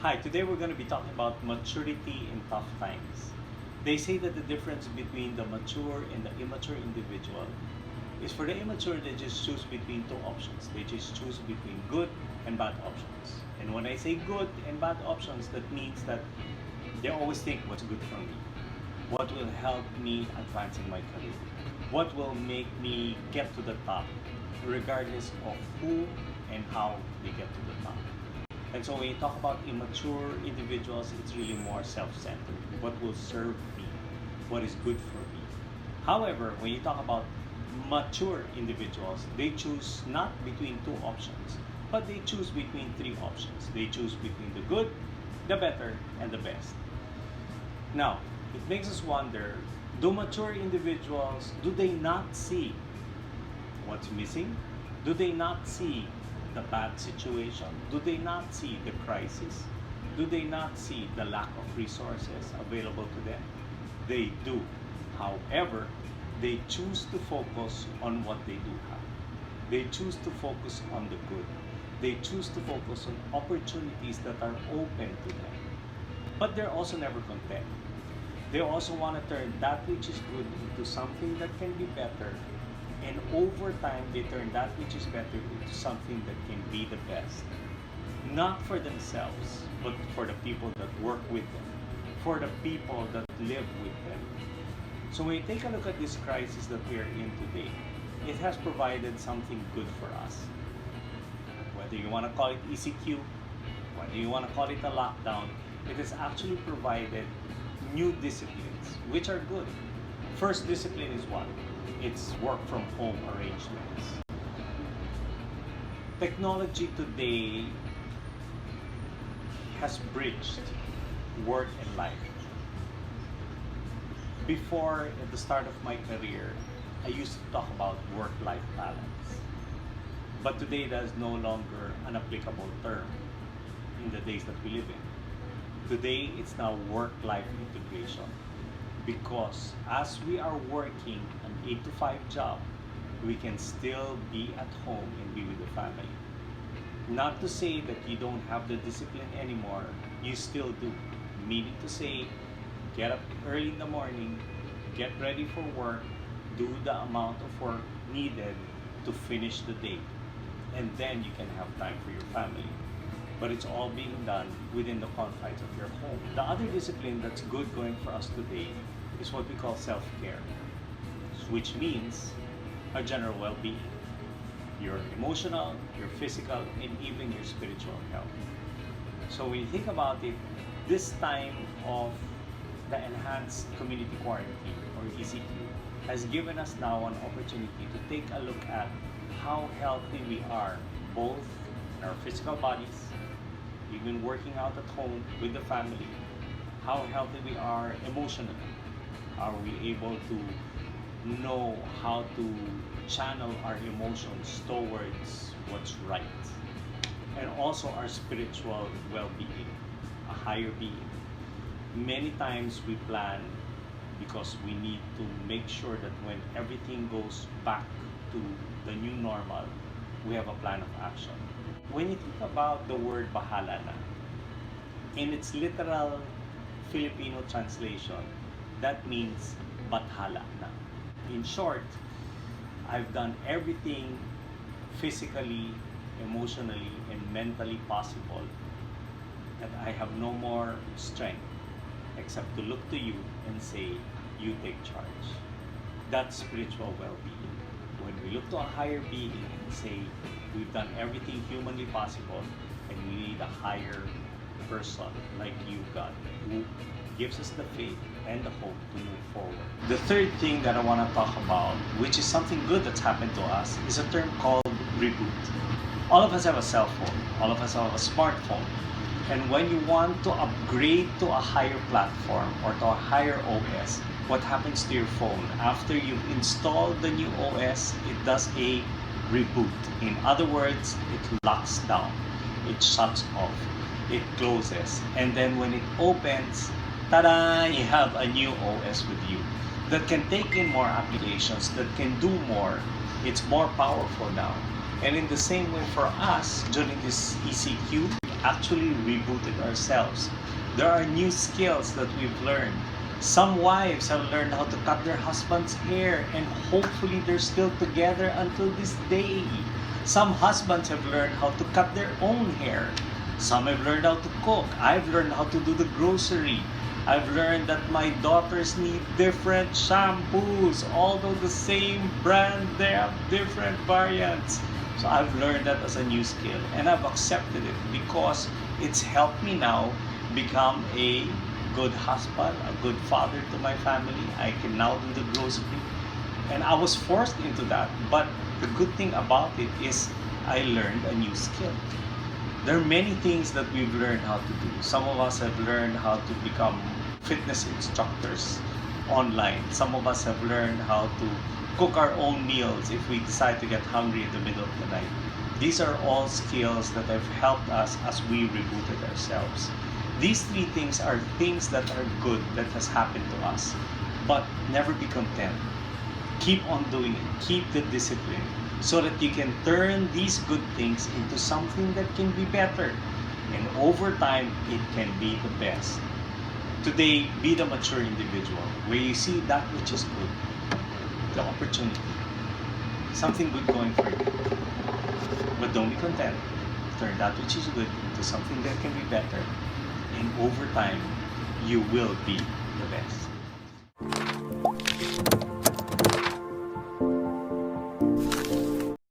Hi, today we're going to be talking about maturity in tough times. They say that the difference between the mature and the immature individual is for the immature, they just choose between two options. They just choose between good and bad options. And when I say good and bad options, that means that they always think what's good for me, what will help me advance in my career, what will make me get to the top, regardless of who and how they get to the top. And so when you talk about immature individuals, it's really more self-centered. What will serve me? What is good for me? However, when you talk about mature individuals, they choose not between two options, but they choose between three options. They choose between the good, the better, and the best. Now, it makes us wonder, do mature individuals, do they not see what's missing? Do they not see the bad situation? Do they not see the crisis? Do they not see the lack of resources available to them? They do. However, they choose to focus on what they do have. They choose to focus on the good. They choose to focus on opportunities that are open to them. But they're also never content. They also want to turn that which is good into something that can be better. And over time, they turn that which is better into something that can be the best. Not for themselves, but for the people that work with them, for the people that live with them. So when you take a look at this crisis that we are in today, it has provided something good for us. Whether you want to call it ECQ, whether you want to call it a lockdown, it has actually provided new disciplines, which are good. First discipline is what? It's work from home arrangements. Technology today has bridged work and life. Before, at the start of my career, I used to talk about work-life balance. But today, that is no longer an applicable term in the days that we live in. Today, it's now work-life integration. Because as we are working an 8 to 5 job, we can still be at home and be with the family. Not to say that you don't have the discipline anymore, you still do. Meaning to say, get up early in the morning, get ready for work, do the amount of work needed to finish the day. And then you can have time for your family. But it's all being done within the confines of your home. The other discipline that's good going for us today is what we call self-care, which means a general well-being. Your emotional, your physical, and even your spiritual health. So when you think about it, this time of the enhanced community quarantine, or ECQ, has given us now an opportunity to take a look at how healthy we are, both in our physical bodies, even working out at home with the family, how healthy we are emotionally. Are we able to know how to channel our emotions towards what's right? And also our spiritual well-being, a higher being. Many times we plan because we need to make sure that when everything goes back to the new normal, we have a plan of action. When you think about the word bahala na, in its literal Filipino translation, that means bathala na. In short, I've done everything physically, emotionally, and mentally possible that I have no more strength except to look to you and say, you take charge. That's spiritual well-being. When we look to a higher being and say, we've done everything humanly possible and we need a higher person like you, God, who gives us the faith and the hope to move forward. The third thing that I want to talk about, which is something good that's happened to us, is a term called reboot. All of us have a cell phone. All of us have a smartphone. And when you want to upgrade to a higher platform or to a higher OS, what happens to your phone? After you've installed the new OS, it does a reboot. In other words, it locks down, it shuts off, it closes, and then when it opens, ta-da! You have a new OS with you that can take in more applications, that can do more. It's more powerful now. And in the same way for us, during this ECQ, actually rebooted ourselves. There are new skills that we've learned. Some wives have learned how to cut their husband's hair, and hopefully they're still together until this day. Some husbands have learned how to cut their own hair. Some have learned how to cook. I've learned how to do the grocery. I've learned that my daughters need different shampoos. Although the same brand, they have different variants. So I've learned that as a new skill, and I've accepted it because it's helped me now become a good husband, a good father to my family. I can now do the grocery. And I was forced into that, but the good thing about it is I learned a new skill. There are many things that we've learned how to do. Some of us have learned how to become fitness instructors online. Some of us have learned how to cook our own meals if we decide to get hungry in the middle of the night. These are all skills that have helped us as we rebooted ourselves. These three things are things that are good that has happened to us. But never be content. Keep on doing it. Keep the discipline so that you can turn these good things into something that can be better. And over time, it can be the best. Today, be the mature individual where you see that which is good, the opportunity, something good going for you. But don't be content. Turn that which is good into something that can be better. And over time, you will be the best.